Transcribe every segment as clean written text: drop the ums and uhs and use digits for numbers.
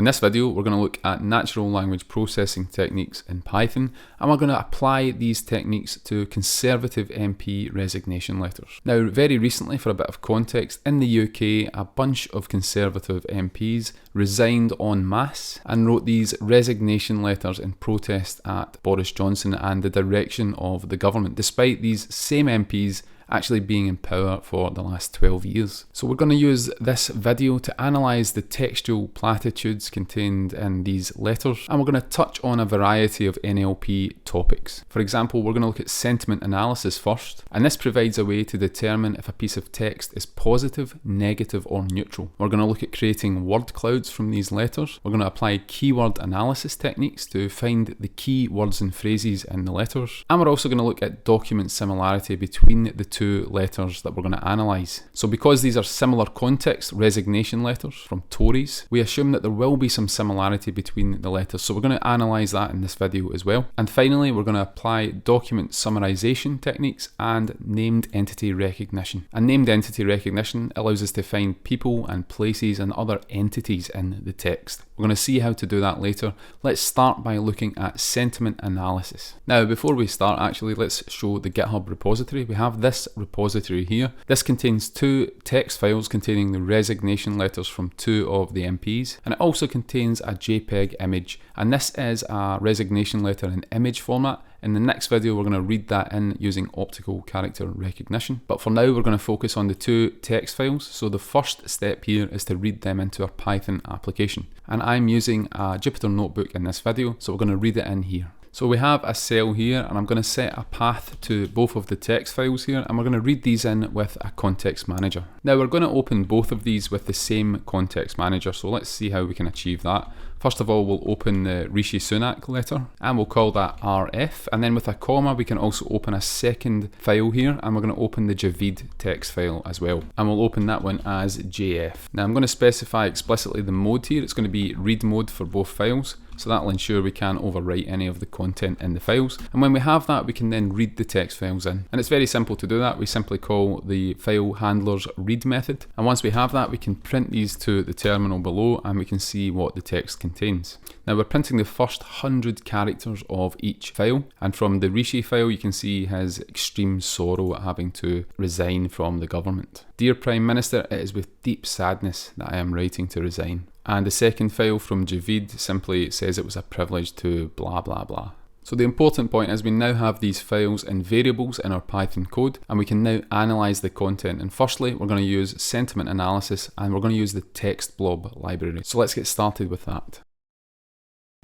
In this video, we're going to look at natural language processing techniques in Python, and we're going to apply these techniques to Conservative MP resignation letters. Now, very recently, for a bit of context, in the UK, a bunch of Conservative MPs resigned en masse and wrote these resignation letters in protest at Boris Johnson and the direction of the government, despite these same MPs actually being in power for the last 12 years. So we're going to use this video to analyse the textual platitudes contained in these letters, and we're going to touch on a variety of NLP topics. For example, we're going to look at sentiment analysis first, and this provides a way to determine if a piece of text is positive, negative or neutral. We're going to look at creating word clouds from these letters. We're going to apply keyword analysis techniques to find the key words and phrases in the letters, and we're also going to look at document similarity between the two letters that we're going to analyse. So because these are similar context resignation letters from Tories, we assume that there will be some similarity between the letters, so we're going to analyse that in this video as well. And finally, we're going to apply document summarisation techniques and named entity recognition. And named entity recognition allows us to find people and places and other entities in the text. We're going to see how to do that later. Let's start by looking at sentiment analysis. Now, before we start, actually, let's show the GitHub repository. We have this repository here. This contains two text files containing the resignation letters from two of the MPs, and it also contains a JPEG image, and this is a resignation letter in image format. In the next video, we're going to read that in using optical character recognition. But for now, we're going to focus on the two text files. So the first step here is to read them into our Python application. And I'm using a Jupyter notebook in this video, so we're going to read it in here. So we have a cell here, and I'm going to set a path to both of the text files here, and we're going to read these in with a context manager. Now we're going to open both of these with the same context manager, so let's see how we can achieve that. First of all, we'll open the Rishi Sunak letter, and we'll call that RF, and then with a comma we can also open a second file here, and we're going to open the Javid text file as well, and we'll open that one as JF. Now I'm going to specify explicitly the mode here. It's going to be read mode for both files, so that'll ensure we can't overwrite any of the content in the files. And when we have that, we can then read the text files in. And it's very simple to do that. We simply call the file handler's read method. And once we have that, we can print these to the terminal below, and we can see what the text contains. Now we're printing the first 100 characters of each file. And from the Rishi file, you can see his extreme sorrow at having to resign from the government. Dear Prime Minister, it is with deep sadness that I am writing to resign. And the second file from Javid simply says it was a privilege to blah blah blah. So the important point is we now have these files in variables in our Python code, and we can now analyse the content. And firstly, we're going to use sentiment analysis, and we're going to use the TextBlob library. So let's get started with that.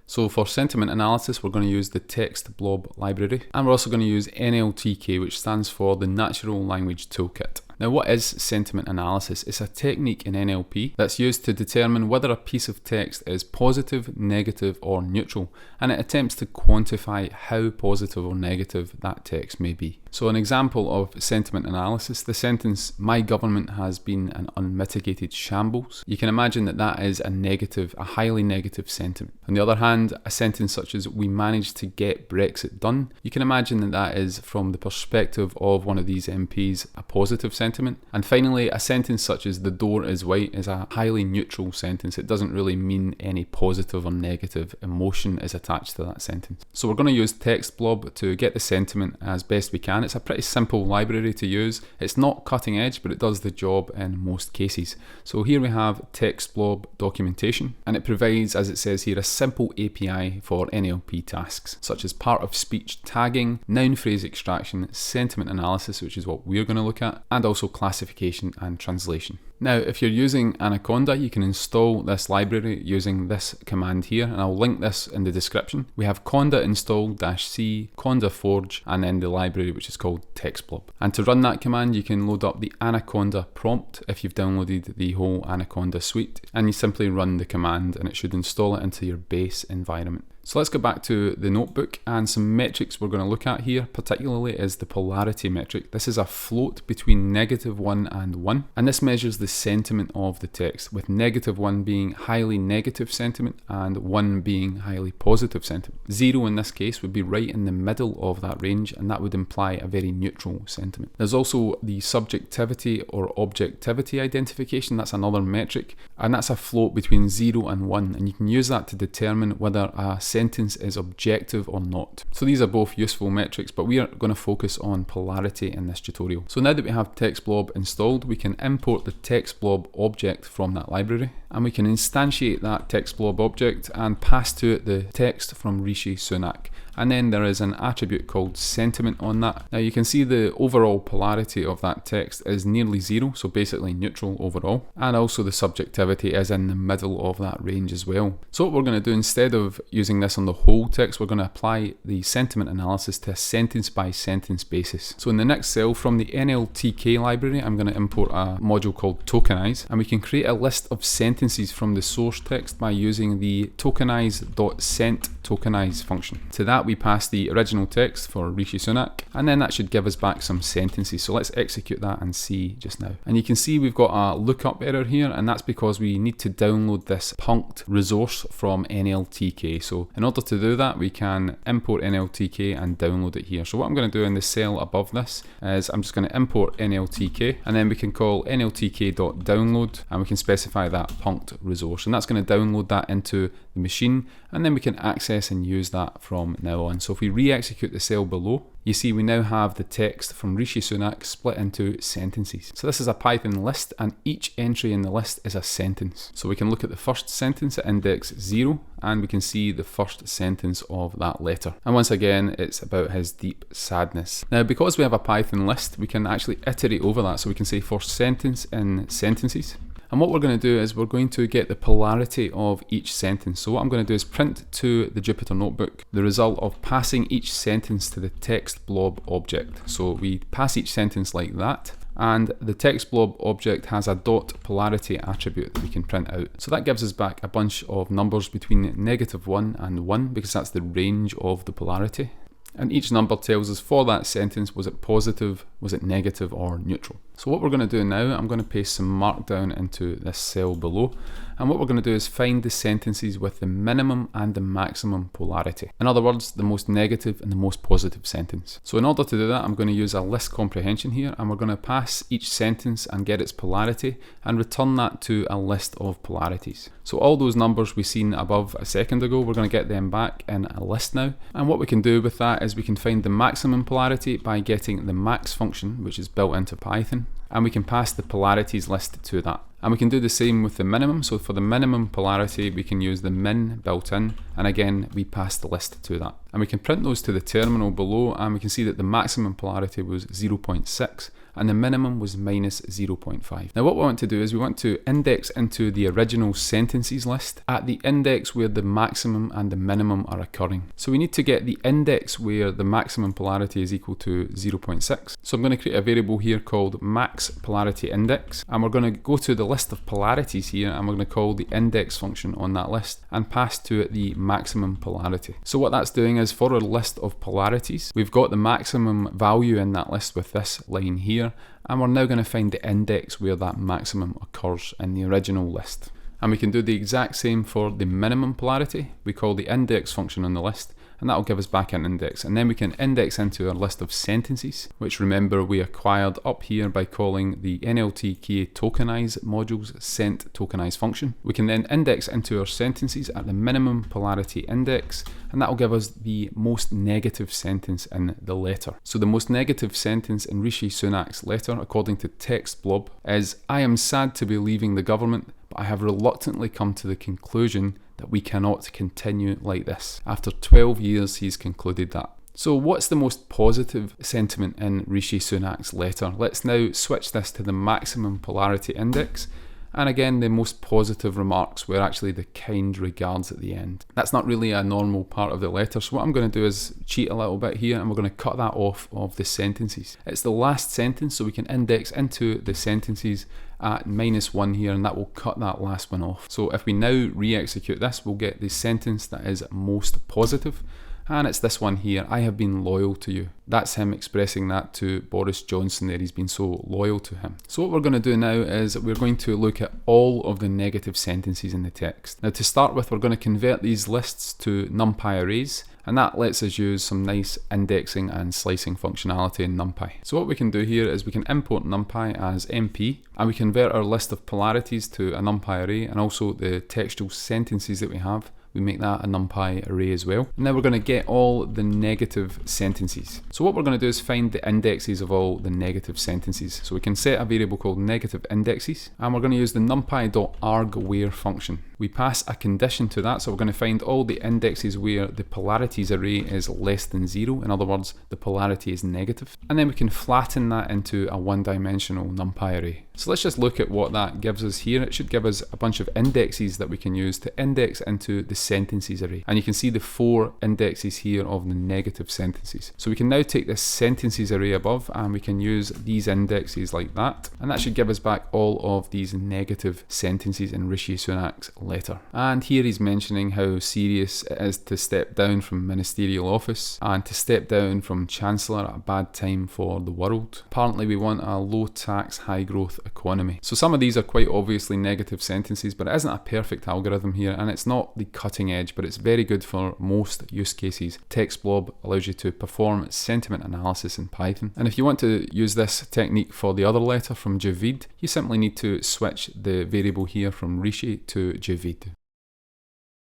So for sentiment analysis, we're going to use the TextBlob library, and we're also going to use NLTK, which stands for the Natural Language Toolkit. Now, what is sentiment analysis? It's a technique in NLP that's used to determine whether a piece of text is positive, negative or neutral, and it attempts to quantify how positive or negative that text may be. So an example of sentiment analysis, the sentence, "My government has been an unmitigated shambles." You can imagine that that is a negative, a highly negative sentiment. On the other hand, a sentence such as "We managed to get Brexit done," you can imagine that that is, from the perspective of one of these MPs, a positive sentiment. And finally, a sentence such as "The door is white" is a highly neutral sentence. It doesn't really mean any positive or negative emotion is attached to that sentence. So we're going to use TextBlob to get the sentiment as best we can. It's a pretty simple library to use. It's not cutting edge, but it does the job in most cases. So here we have TextBlob documentation, and it provides, as it says here, a simple API for NLP tasks, such as part of speech tagging, noun phrase extraction, sentiment analysis, which is what we're going to look at, and also classification and translation. Now, if you're using Anaconda, you can install this library using this command here, and I'll link this in the description. We have conda install -c, conda forge, and then the library which is called TextBlob. And to run that command, you can load up the Anaconda prompt if you've downloaded the whole Anaconda suite, and you simply run the command and it should install it into your base environment. So let's go back to the notebook, and some metrics we're going to look at here particularly is the polarity metric. This is a float between -1 and 1, and this measures the sentiment of the text, with -1 being highly negative sentiment and 1 being highly positive sentiment. 0 in this case would be right in the middle of that range, and that would imply a very neutral sentiment. There's also the subjectivity or objectivity identification. That's another metric, and that's a float between 0 and 1, and you can use that to determine whether a sentence is objective or not. So these are both useful metrics, but we are going to focus on polarity in this tutorial. So now that we have TextBlob installed, we can import the TextBlob object from that library, and we can instantiate that TextBlob object and pass to it the text from 𝗖𝗵𝗽𝗀𝗀𝗃. And then there is an attribute called sentiment on that. Now you can see the overall polarity of that text is nearly 0, so basically neutral overall. And also the subjectivity is in the middle of that range as well. So what we're going to do, instead of using this on the whole text, we're going to apply the sentiment analysis to a sentence by sentence basis. So in the next cell from the NLTK library, I'm going to import a module called tokenize, and we can create a list of sentences from the source text by using the tokenize.sentTokenize function. To that we pass the original text for 𝗖𝗵𝗽𝗀𝗃, and then that should give us back some sentences. So let's execute that and see just now. And you can see we've got a lookup error here, and that's because we need to download this 𝗵𝗽𝗀𝗃 resource from NLTK. So in order to do that, we can import NLTK and download it here. So what I'm going to do in the cell above this is I'm just going to import NLTK, and then we can call NLTK.download, and we can specify that 𝗵𝗃𝗃 resource, and that's going to download that into the machine, and then we can access and use that from now on. So if we re-execute the cell below, you see we now have the text from 𝗖𝗵𝗽𝗀𝗃 split into sentences. So this is a Python list, and each entry in the list is a sentence. So we can look at the first sentence at index 0, and we can see the first sentence of that letter. And once again, it's about his deep sadness. Now, because we have a Python list, we can actually iterate over that. So we can say first sentence in sentences. And what we're going to do is we're going to get the polarity of each sentence. So what I'm going to do is print to the Jupyter Notebook the result of passing each sentence to the TextBlob object. So we pass each sentence like that, and the TextBlob object has a .polarity attribute that we can print out. So that gives us back a bunch of numbers between -1 and 1, because that's the range of the polarity. And each number tells us for that sentence, was it positive, was it negative, or neutral. So what we're going to do now, I'm going to paste some markdown into this cell below, and what we're going to do is find the sentences with the minimum and the maximum polarity. In other words, the most negative and the most positive sentence. So in order to do that, I'm going to use a list comprehension here, and we're going to pass each sentence and get its polarity and return that to a list of polarities. So all those numbers we've seen above a second ago, we're going to get them back in a list now. And what we can do with that is we can find the maximum polarity by getting the max function, which is built into Python, and we can pass the polarities list to that. And we can do the same with the minimum. So for the minimum polarity, we can use the min built in, and again, we pass the list to that. And we can print those to the terminal below, and we can see that the maximum polarity was 0.6, and the minimum was -0.5. Now what we want to do is we want to index into the original sentences list at the index where the maximum and the minimum are occurring. So we need to get the index where the maximum polarity is equal to 0.6. So I'm going to create a variable here called max polarity index, and we're going to go to the list of polarities here, and we're going to call the index function on that list and pass to it the maximum polarity. So what that's doing is for our list of polarities, we've got the maximum value in that list with this line here, and we're now going to find the index where that maximum occurs in the original list. And we can do the exact same for the minimum polarity. We call the index function on the list, and that will give us back an index, and then we can index into our list of sentences, which remember we acquired up here by calling the NLTK tokenize module's sentTokenize function. We can then index into our sentences at the minimum polarity index, and that will give us the most negative sentence in the letter. So the most negative sentence in 𝗖𝗵𝗽𝗀𝗃𝗃's letter, according to TextBlob, is "I am sad to be leaving the government, but I have reluctantly come to the conclusion that we cannot continue like this." After 12 years, he's concluded that. So what's the most positive sentiment in 𝗖𝗵𝗽𝗃𝗃's letter? Let's now switch this to the maximum polarity index. And again, the most positive remarks were actually the kind regards at the end. That's not really a normal part of the letter, so what I'm going to do is cheat a little bit here, and we're going to cut that off of the sentences. It's the last sentence, so we can index into the sentences at -1 here, and that will cut that last one off. So if we now re-execute this, we'll get the sentence that is most positive, and it's this one here: "I have been loyal to you." That's him expressing that to Boris Johnson there. He's been so loyal to him. So what we're going to do now is we're going to look at all of the negative sentences in the text. Now to start with, we're going to convert these lists to NumPy arrays, and that lets us use some nice indexing and slicing functionality in NumPy. So what we can do here is we can import NumPy as MP, and we convert our list of polarities to a NumPy array, and also the textual sentences that we have, we make that a NumPy array as well. And now we're going to get all the negative sentences. So what we're going to do is find the indexes of all the negative sentences. So we can set a variable called negative indexes, and we're going to use the numpy.argWhere function. We pass a condition to that, so we're going to find all the indexes where the polarities array is less than 0. In other words, the polarity is negative. And then we can flatten that into a one-dimensional NumPy array. So let's just look at what that gives us here. It should give us a bunch of indexes that we can use to index into the sentences array. And you can see the 4 indexes here of the negative sentences. So we can now take this sentences array above and we can use these indexes like that. And that should give us back all of these negative sentences in Rishi Sunak's letter. And here he's mentioning how serious it is to step down from ministerial office and to step down from chancellor at a bad time for the world. Apparently we want a low tax, high growth economy. So some of these are quite obviously negative sentences, but it isn't a perfect algorithm here, and it's not the cutting edge, but it's very good for most use cases. TextBlob allows you to perform sentiment analysis in Python. And if you want to use this technique for the other letter from Javid, you simply need to switch the variable here from Rishi to Javid.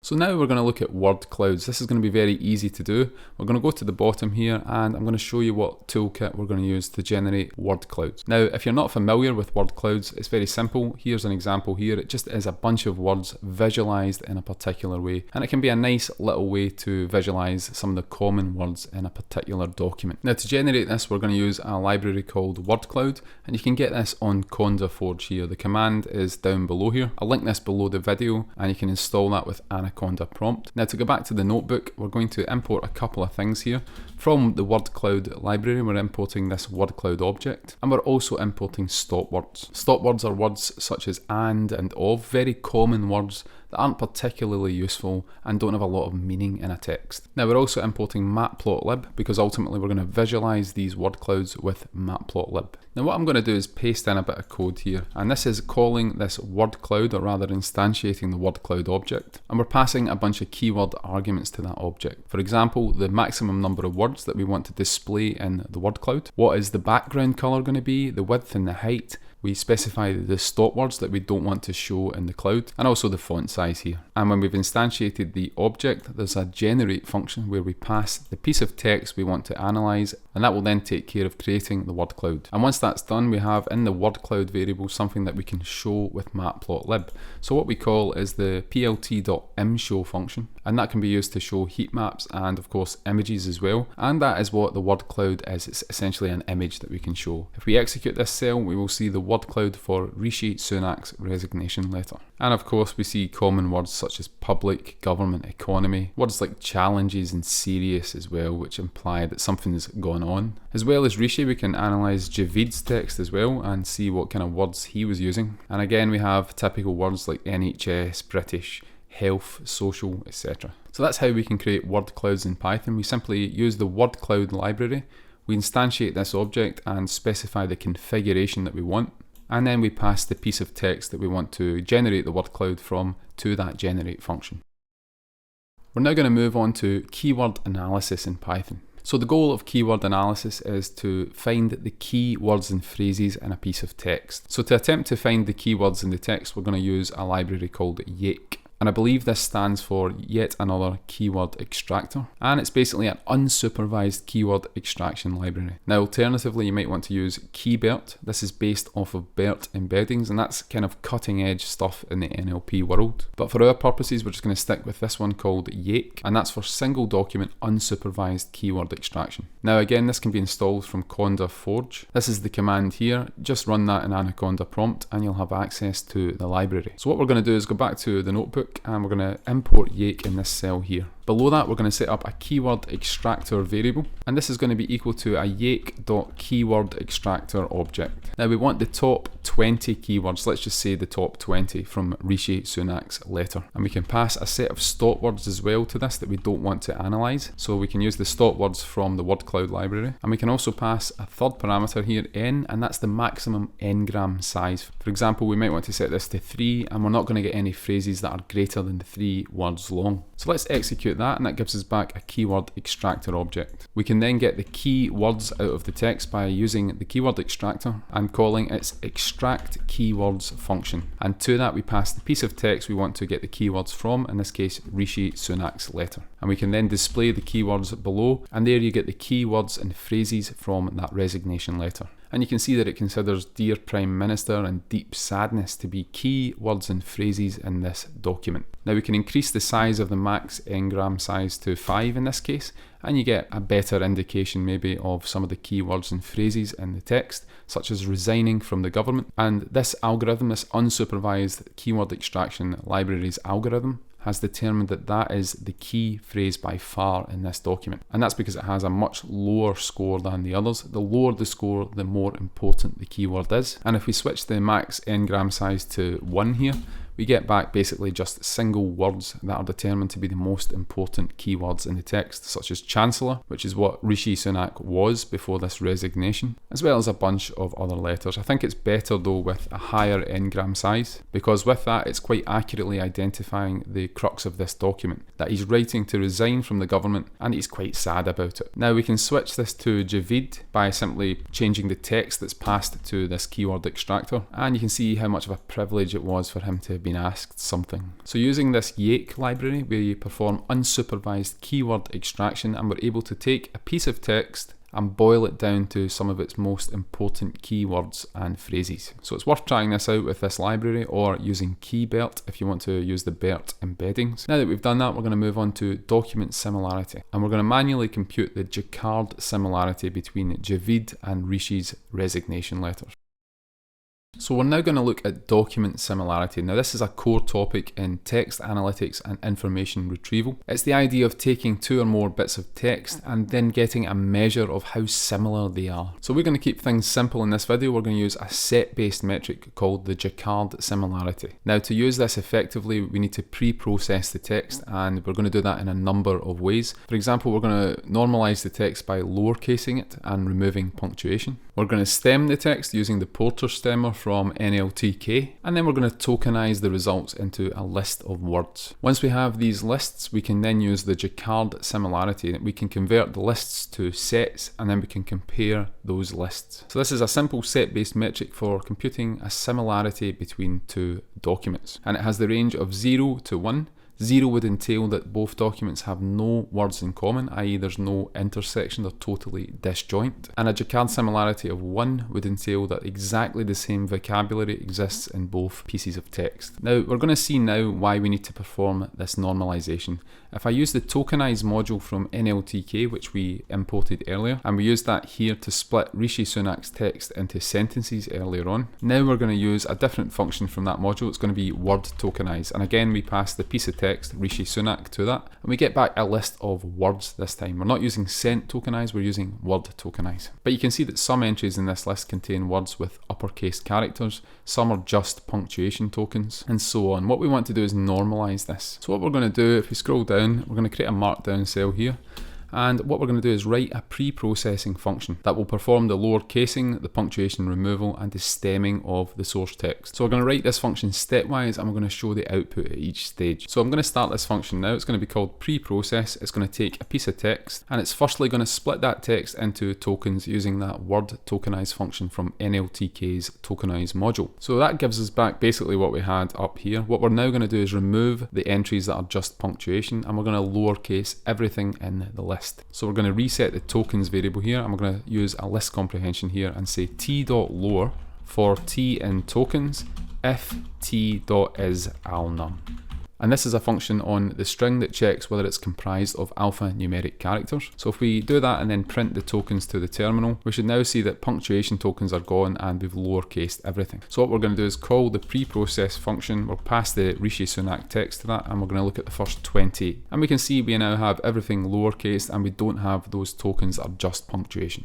So now we're going to look at word clouds. This is going to be very easy to do. We're going to go to the bottom here and I'm going to show you what toolkit we're going to use to generate word clouds. Now, if you're not familiar with word clouds, it's very simple. Here's an example here. It just is a bunch of words visualized in a particular way. And it can be a nice little way to visualize some of the common words in a particular document. Now, to generate this, we're going to use a library called Wordcloud, and you can get this on Conda Forge here. The command is down below here. I'll link this below the video and you can install that with Anaconda prompt. Now, to go back to the notebook, we're going to import a couple of things here. From the Wordcloud library, we're importing this Wordcloud object, and we're also importing stop words. Stop words are words such as and of, very common words that aren't particularly useful and don't have a lot of meaning in a text. Now, we're also importing matplotlib because ultimately we're going to visualize these word clouds with matplotlib. Now, what I'm going to do is paste in a bit of code here, and this is calling this word cloud, or rather instantiating the word cloud object, and we're passing a bunch of keyword arguments to that object. For example, the maximum number of words that we want to display in the word cloud. What is the background color going to be? The width and the height. We specify the stop words that we don't want to show in the cloud, and also the font size here. And when we've instantiated the object, there's a generate function where we pass the piece of text we want to analyze, and that will then take care of creating the word cloud. And once that's done, we have in the word cloud variable something that we can show with matplotlib. So what we call is the plt.imshow function, and that can be used to show heat maps and of course images as well. And that is what the word cloud is. It's essentially an image that we can show. If we execute this cell, we will see the word cloud for Rishi Sunak's resignation letter. And of course we see common words such as public, government, economy, words like challenges and serious as well, which imply that something's gone on. As well as Rishi, we can analyze Javid's text as well and see what kind of words he was using. And again, we have typical words like NHS, British, health, social, etc. So that's how we can create word clouds in Python. We simply use the word cloud library, we instantiate this object and specify the configuration that we want, and then we pass the piece of text that we want to generate the word cloud from to that generate function. We're now going to move on to keyword analysis in Python. So the goal of keyword analysis is to find the key words and phrases in a piece of text. So to attempt to find the keywords in the text, we're going to use a library called YAKE. And I believe this stands for yet another keyword extractor. And it's basically an unsupervised keyword extraction library. Now, alternatively, you might want to use KeyBERT. This is based off of BERT embeddings, and that's kind of cutting edge stuff in the NLP world. But for our purposes, we're just going to stick with this one called YAKE, and that's for single document unsupervised keyword extraction. Now, again, this can be installed from Conda Forge. This is the command here. Just run that in Anaconda prompt, and you'll have access to the library. So what we're going to do is go back to the notebook, and we're going to import YAKE in this cell here. Below that, we're going to set up a keyword extractor variable, and this is going to be equal to a yake.keyword extractor object. Now we want the top 20 keywords, let's just say the top 20 from Rishi Sunak's letter. And we can pass a set of stop words as well to this that we don't want to analyze. So we can use the stop words from the Wordcloud library. And we can also pass a third parameter here, n, and that's the maximum n-gram size. For example, we might want to set this to 3, and we're not going to get any phrases that are greater than 3 words long. So let's execute execute that, and that gives us back a keyword extractor object. We can then get the key words out of the text by using the keyword extractor and calling its extract keywords function. And to that we pass the piece of text we want to get the keywords from, in this case Rishi Sunak's letter. And we can then display the keywords below, and there you get the keywords and phrases from that resignation letter. And you can see that it considers Dear Prime Minister and Deep Sadness to be key words and phrases in this document. Now we can increase the size of the max n-gram size to 5 in this case, and you get a better indication maybe of some of the key words and phrases in the text, such as resigning from the government. And this algorithm, this unsupervised keyword extraction library's algorithm, has determined that that is the key phrase by far in this document. And that's because it has a much lower score than the others. The lower the score, the more important the keyword is. And if we switch the max n-gram size to 1 here, we get back basically just single words that are determined to be the most important keywords in the text, such as Chancellor, which is what Rishi Sunak was before this resignation, as well as a bunch of other letters. I think it's better though with a higher n-gram size, because with that it's quite accurately identifying the crux of this document, that he's writing to resign from the government and he's quite sad about it. Now we can switch this to Javid by simply changing the text that's passed to this keyword extractor, and you can see how much of a privilege it was for him to have been asked something. So using this YAKE library, we perform unsupervised keyword extraction, and we're able to take a piece of text and boil it down to some of its most important keywords and phrases. So it's worth trying this out with this library, or using KeyBERT if you want to use the BERT embeddings. Now that we've done that, we're going to move on to document similarity, and we're going to manually compute the Jaccard similarity between Javid and Rishi's resignation letters. So we're now going to look at document similarity. Now this is a core topic in text analytics and information retrieval. It's the idea of taking two or more bits of text and then getting a measure of how similar they are. So we're going to keep things simple in this video. We're going to use a set-based metric called the Jaccard similarity. Now to use this effectively, we need to pre-process the text, and we're going to do that in a number of ways. For example, we're going to normalize the text by lowercasing it and removing punctuation. We're going to stem the text using the PorterStemmer from NLTK, and then we're going to tokenize the results into a list of words. Once we have these lists, we can then use the Jaccard similarity. We can convert the lists to sets, and then we can compare those lists. So this is a simple set-based metric for computing a similarity between two documents, and it has the range of 0 to 1. 0 would entail that both documents have no words in common, i.e. there's no intersection, they're totally disjoint. And a Jaccard similarity of 1 would entail that exactly the same vocabulary exists in both pieces of text. Now we're going to see now why we need to perform this normalization. If I use the tokenize module from NLTK, which we imported earlier, and we use that here to split Rishi Sunak's text into sentences earlier on, now we're going to use a different function from that module. It's going to be word tokenize, and again we pass the piece of text Rishi Sunak to that, and we get back a list of words this time. We're not using sent tokenize, we're using word tokenize. But you can see that some entries in this list contain words with uppercase characters, some are just punctuation tokens, and so on. What we want to do is normalize this. So what we're going to do, if we scroll down, we're going to create a markdown cell here. And what we're going to do is write a pre-processing function that will perform the lower casing, the punctuation removal, and the stemming of the source text. So we're going to write this function stepwise, and we're going to show the output at each stage. So I'm going to start this function now. It's going to be called pre-process. It's going to take a piece of text, and it's firstly going to split that text into tokens using that word tokenize function from NLTK's tokenize module. So that gives us back basically what we had up here. What we're now going to do is remove the entries that are just punctuation, and we're going to lowercase everything in the list. So we're going to reset the tokens variable here, and we're going to use a list comprehension here and say t.lower for t in tokens if t.isAlNum. And this is a function on the string that checks whether it's comprised of alphanumeric characters. So if we do that and then print the tokens to the terminal, we should now see that punctuation tokens are gone and we've lowercased everything. So what we're going to do is call the pre-process function. We'll pass the Rishi Sunak text to that, and we're going to look at the first 20. And we can see we now have everything lowercased, and we don't have those tokens that are just punctuation.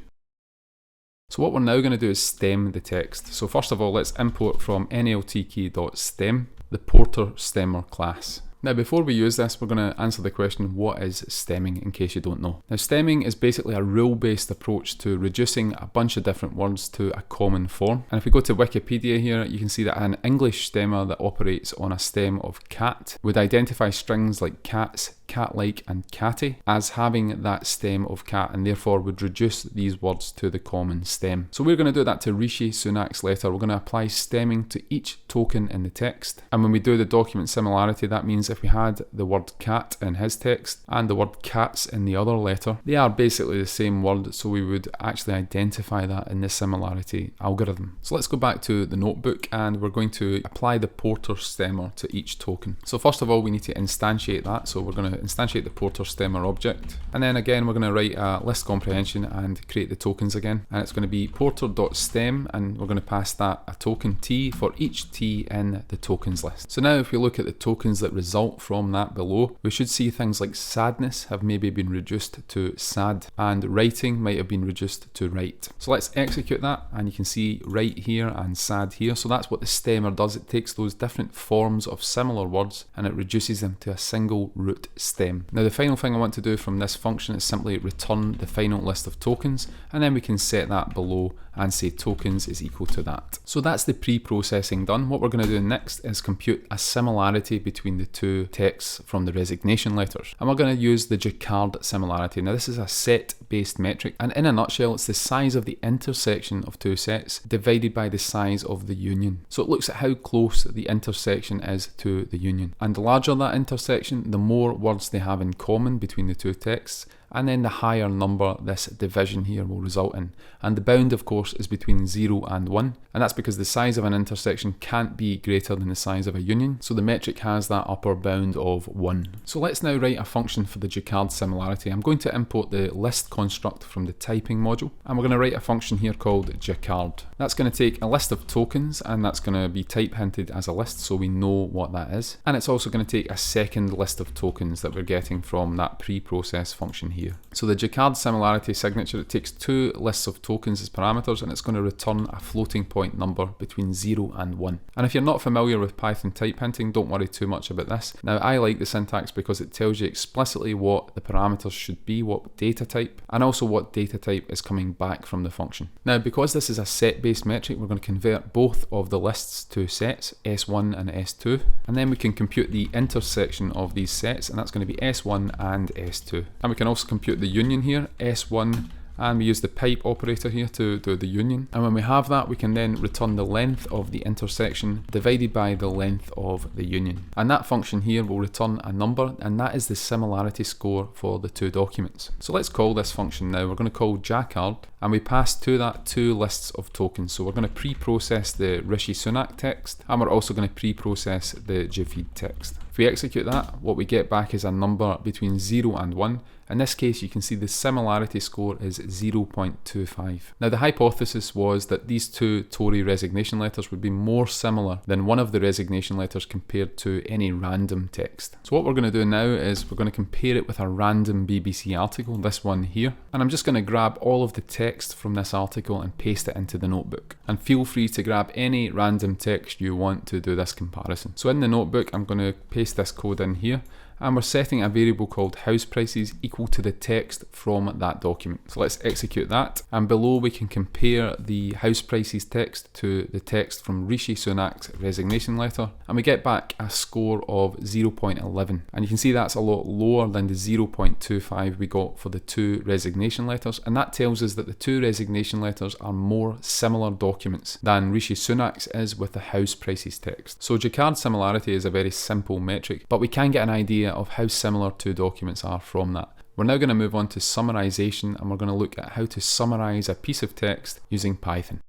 So what we're now going to do is stem the text. So first of all, let's import from NLTK.stem the PorterStemmer class. Now before we use this, we're going to answer the question, what is stemming, in case you don't know. Now stemming is basically a rule-based approach to reducing a bunch of different words to a common form. And if we go to Wikipedia here, you can see that an English stemmer that operates on a stem of cat would identify strings like cats, cat-like and catty as having that stem of cat, and therefore would reduce these words to the common stem. So we're going to do that to Rishi Sunak's letter. We're going to apply stemming to each token in the text. And when we do the document similarity, that means if we had the word cat in his text and the word cats in the other letter, they are basically the same word, so we would actually identify that in the similarity algorithm. So let's go back to the notebook and we're going to apply the PorterStemmer to each token. So first of all, we need to instantiate that. So we're going to instantiate the PorterStemmer object. And then again, we're going to write a list comprehension and create the tokens again. And it's going to be porter.stem, and we're going to pass that a token t for each t in the tokens list. So now if we look at the tokens that result from that below, we should see things like sadness have maybe been reduced to sad, and writing might have been reduced to write. So let's execute that, and you can see write here and sad here. So that's what the stemmer does. It takes those different forms of similar words and it reduces them to a single root stem. Now the final thing I want to do from this function is simply return the final list of tokens, and then we can set that below and say tokens is equal to that. So that's the pre-processing done. What we're going to do next is compute a similarity between the two texts from the resignation letters. And we're going to use the Jaccard similarity. Now this is a set-based metric, and in a nutshell, it's the size of the intersection of two sets divided by the size of the union. So it looks at how close the intersection is to the union. And the larger that intersection, the more words they have in common between the two texts, and then the higher number this division here will result in. And the bound, of course, is between 0 and 1, and that's because the size of an intersection can't be greater than the size of a union, so the metric has that upper bound of 1. So let's now write a function for the Jaccard similarity. I'm going to import the list construct from the typing module, and we're going to write a function here called Jaccard. That's going to take a list of tokens, and that's going to be type hinted as a list, so we know what that is. And it's also going to take a second list of tokens that we're getting from that pre-process function here. So the Jaccard similarity signature, it takes two lists of tokens as parameters, and it's going to return a floating point number between 0 and 1. And if you're not familiar with Python type hinting, don't worry too much about this. Now I like the syntax because it tells you explicitly what the parameters should be, what data type, and also what data type is coming back from the function. Now because this is a set-based metric, we're going to convert both of the lists to sets, S1 and S2, and then we can compute the intersection of these sets, and that's going to be S1 and S2. And we can also compute the union here, S1, and we use the pipe operator here to do the union. And when we have that, we can then return the length of the intersection divided by the length of the union. And that function here will return a number, and that is the similarity score for the two documents. So let's call this function now. We're going to call Jaccard, and we pass to that two lists of tokens. So we're going to pre-process the Rishi Sunak text, and we're also going to pre-process the Javid text. If we execute that, what we get back is a number between 0 and 1. In this case, you can see the similarity score is 0.25. Now the hypothesis was that these two Tory resignation letters would be more similar than one of the resignation letters compared to any random text. So what we're going to do now is we're going to compare it with a random BBC article, this one here. And I'm just going to grab all of the text from this article and paste it into the notebook. And feel free to grab any random text you want to do this comparison. So in the notebook, I'm going to paste this code in here, and we're setting a variable called house prices equal to the text from that document. So let's execute that, and below we can compare the house prices text to the text from Rishi Sunak's resignation letter, and we get back a score of 0.11, and you can see that's a lot lower than the 0.25 we got for the two resignation letters, and that tells us that the two resignation letters are more similar documents than Rishi Sunak's is with the house prices text. So Jaccard similarity is a very simple metric, but we can get an idea of how similar two documents are from that. We're now going to move on to summarisation, and we're going to look at how to summarise a piece of text using Python.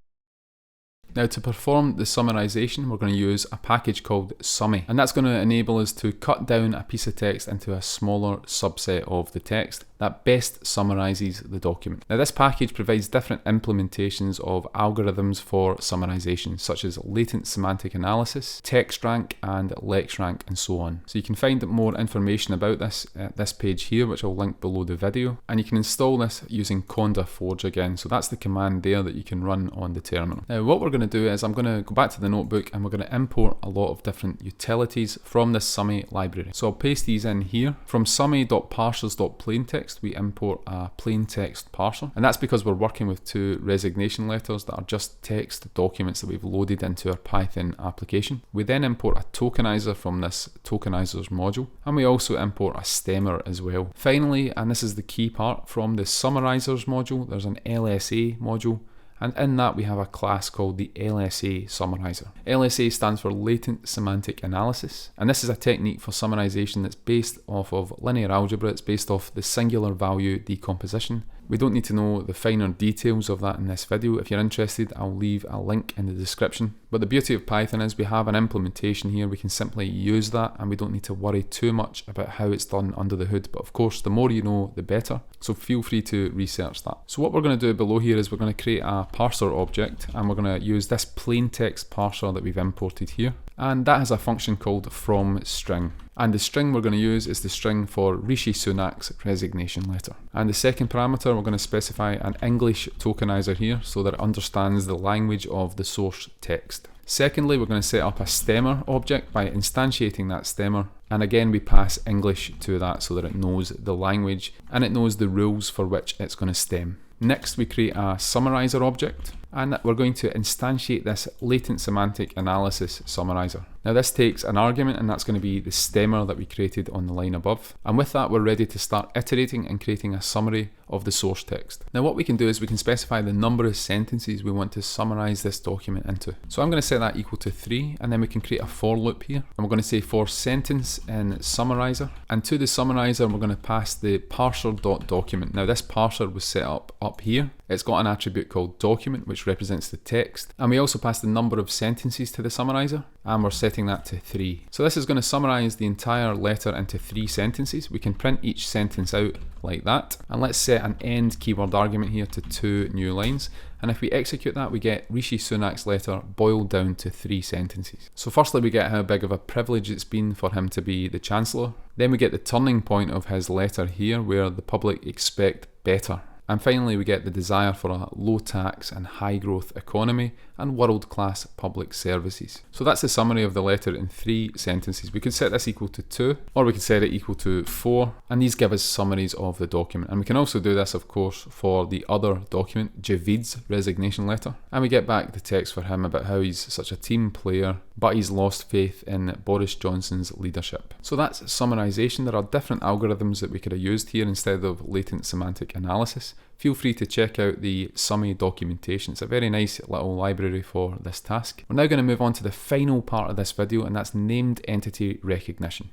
Now to perform the summarisation, we're going to use a package called Sumy, and that's going to enable us to cut down a piece of text into a smaller subset of the text that best summarises the document. Now this package provides different implementations of algorithms for summarisation, such as latent semantic analysis, text rank, and lex rank, and so on. So you can find more information about this at this page here, which I'll link below the video, and you can install this using conda forge again. So that's the command there that you can run on the terminal. Now what we're going to going to do is I'm going to go back to the notebook and we're going to import a lot of different utilities from the Sumy library. So I'll paste these in here. From sumy.parsers.plaintext, we import a plain text parser. And that's because we're working with two resignation letters that are just text documents that we've loaded into our Python application. We then import a tokenizer from this tokenizers module. And we also import a stemmer as well. Finally, and this is the key part, from the summarizers module, there's an LSA module. And in that we have a class called the LSA summarizer. LSA stands for latent semantic analysis, and this is a technique for summarization that's based off of linear algebra. It's based off the singular value decomposition. We don't need to know the finer details of that in this video. If you're interested, I'll leave a link in the description. But the beauty of Python is we have an implementation here. We can simply use that and we don't need to worry too much about how it's done under the hood. But of course, the more you know, the better. So feel free to research that. So what we're going to do below here is we're going to create a parser object, and we're going to use this plain text parser that we've imported here. And that has a function called fromString. And the string we're going to use is the string for Rishi Sunak's resignation letter. And the second parameter, we're going to specify an English tokenizer here so that it understands the language of the source text. Secondly, we're going to set up a stemmer object by instantiating that stemmer. And again, we pass English to that so that it knows the language and it knows the rules for which it's going to stem. Next, we create a summarizer object, and we're going to instantiate this latent semantic analysis summarizer. Now this takes an argument, and that's going to be the stemmer that we created on the line above. And with that, we're ready to start iterating and creating a summary of the source text. Now what we can do is we can specify the number of sentences we want to summarize this document into. So I'm going to set that equal to 3, and then we can create a for loop here. And we're going to say for sentence in summarizer. And to the summarizer, we're going to pass the parser.document. Now this parser was set up here. It's got an attribute called document, which represents the text. And we also pass the number of sentences to the summarizer, and we're setting that to 3. So this is going to summarize the entire letter into 3 sentences. We can print each sentence out like that. And let's set an end keyword argument here to 2 new lines. And if we execute that, we get Rishi Sunak's letter boiled down to 3 sentences. So firstly, we get how big of a privilege it's been for him to be the Chancellor. Then we get the turning point of his letter here, where the public expect better. And finally, we get the desire for a low tax and high growth economy and world-class public services. So that's the summary of the letter in 3 sentences. We could set this equal to 2, or we could set it equal to 4, and these give us summaries of the document. And we can also do this, of course, for the other document, Javid's resignation letter. And we get back the text for him about how he's such a team player, but he's lost faith in Boris Johnson's leadership. So that's summarization. There are different algorithms that we could have used here instead of latent semantic analysis. Feel free to check out the Sumy documentation. It's a very nice little library for this task. We're now going to move on to the final part of this video, and that's named entity recognition.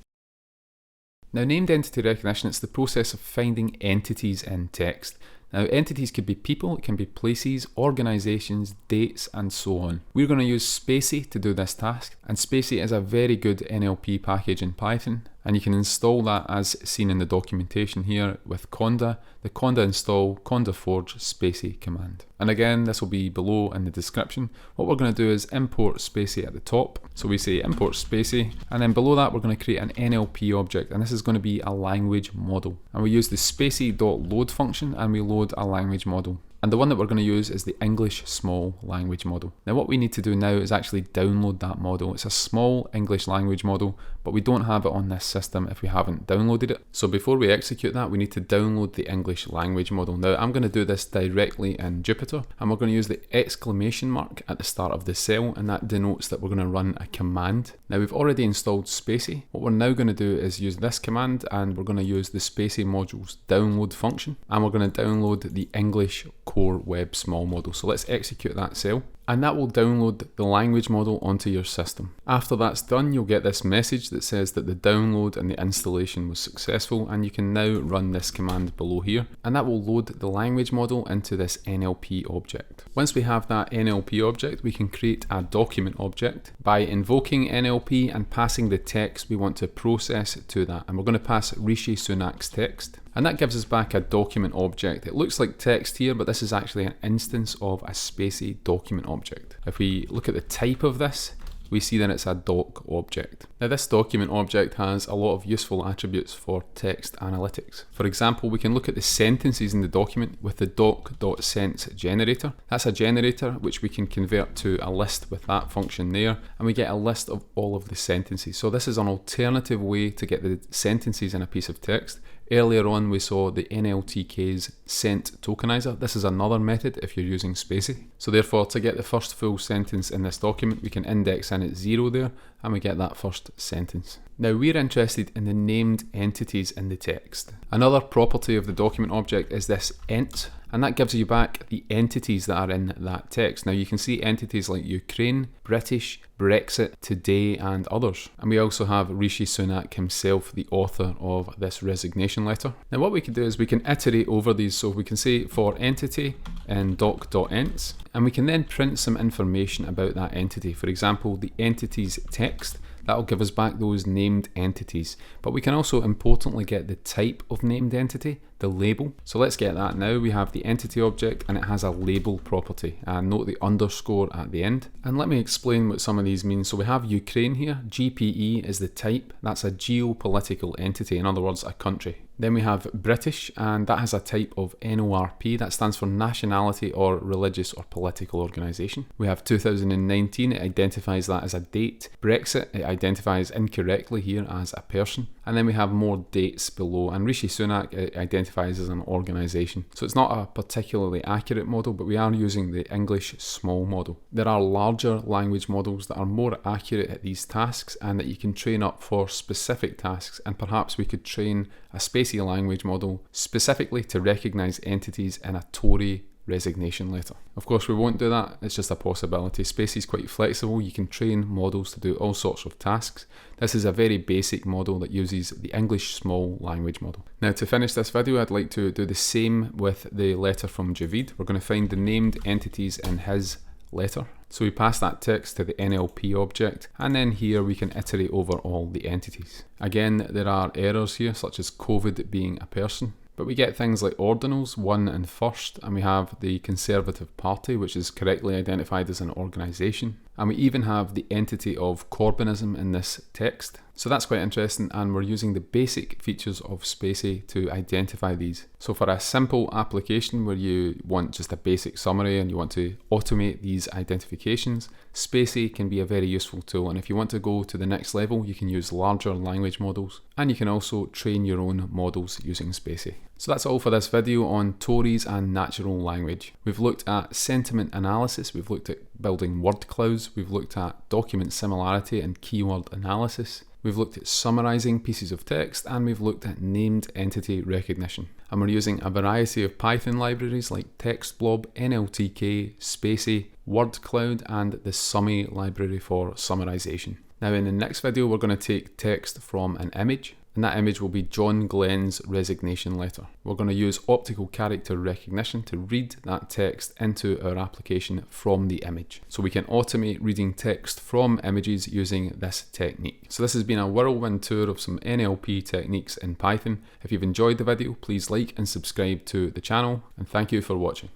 Now, named entity recognition, it's the process of finding entities in text. Now, entities could be people, it can be places, organizations, dates, and so on. We're going to use Spacy to do this task, and Spacy is a very good NLP package in Python, and you can install that as seen in the documentation here with conda, the conda install conda forge Spacy command. And again, this will be below in the description. What we're going to do is import Spacy at the top. So we say import Spacy, and then below that we're going to create an NLP object, and this is going to be a language model. And we use the spacy.load function, and we load a language model. And the one that we're going to use is the English small language model. Now what we need to do now is actually download that model. It's a small English language model, but we don't have it on this system if we haven't downloaded it. So before we execute that, we need to download the English language model. Now I'm going to do this directly in Jupyter, and we're going to use the exclamation mark at the start of the cell, and that denotes that we're going to run a command. Now we've already installed Spacy. What we're now going to do is use this command, and we're going to use the Spacy module's download function, and we're going to download the English core web small model. So let's execute that cell, and that will download the language model onto your system. After that's done, you'll get this message that says that the download and the installation was successful, and you can now run this command below here, and that will load the language model into this NLP object. Once we have that NLP object, we can create a document object by invoking NLP and passing the text we want to process to that, and we're going to pass Rishi Sunak's text. And that gives us back a document object. It looks like text here, but this is actually an instance of a Spacy document object. If we look at the type of this, we see that it's a doc object. Now this document object has a lot of useful attributes for text analytics. For example, we can look at the sentences in the document with the doc.sense generator. That's a generator which we can convert to a list with that function there, and we get a list of all of the sentences. So this is an alternative way to get the sentences in a piece of text. Earlier on we saw the NLTK's sent tokenizer. This is another method if you're using Spacy. So therefore, to get the first full sentence in this document, we can index in at 0 there, and we get that first sentence. Now we're interested in the named entities in the text. Another property of the document object is this ent, and that gives you back the entities that are in that text. Now you can see entities like Ukraine, British, Brexit, today, and others. And we also have Rishi Sunak himself, the author of this resignation letter. Now what we can do is we can iterate over these. So we can say for entity in doc.ents, and we can then print some information about that entity. For example, the entity's text. That'll give us back those named entities. But we can also importantly get the type of named entity, the label. So let's get that now. We have the entity object and it has a label property. And note the underscore at the end. And let me explain what some of these mean. So we have Ukraine here. GPE is the type. That's a geopolitical entity, in other words, a country. Then we have British, and that has a type of NORP, that stands for nationality or religious or political organisation. We have 2019, it identifies that as a date. Brexit, it identifies incorrectly here as a person. And then we have more dates below, and Rishi Sunak, it identifies as an organisation. So it's not a particularly accurate model, but we are using the English small model. There are larger language models that are more accurate at these tasks and that you can train up for specific tasks, and perhaps we could train a Spacy language model specifically to recognise entities in a Tory resignation letter. Of course we won't do that, it's just a possibility. Spacy is quite flexible, you can train models to do all sorts of tasks. This is a very basic model that uses the English small language model. Now to finish this video, I'd like to do the same with the letter from Javid. We're going to find the named entities in his letter. So we pass that text to the NLP object, and then here we can iterate over all the entities. Again, there are errors here, such as COVID being a person. But we get things like ordinals, one and first, and we have the Conservative Party, which is correctly identified as an organisation. And we even have the entity of Corbynism in this text. So that's quite interesting, and we're using the basic features of Spacy to identify these. So for a simple application where you want just a basic summary and you want to automate these identifications, Spacy can be a very useful tool. And if you want to go to the next level, you can use larger language models, and you can also train your own models using Spacy. So that's all for this video on Tories and natural language. We've looked at sentiment analysis, we've looked at building word clouds, we've looked at document similarity and keyword analysis, we've looked at summarizing pieces of text, and we've looked at named entity recognition. And we're using a variety of Python libraries like TextBlob, NLTK, Spacy, Wordcloud, and the Sumy library for summarisation. Now in the next video we're going to take text from an image, and that image will be John Glenn's resignation letter. We're going to use optical character recognition to read that text into our application from the image. So we can automate reading text from images using this technique. So this has been a whirlwind tour of some NLP techniques in Python. If you've enjoyed the video, please like and subscribe to the channel, and thank you for watching.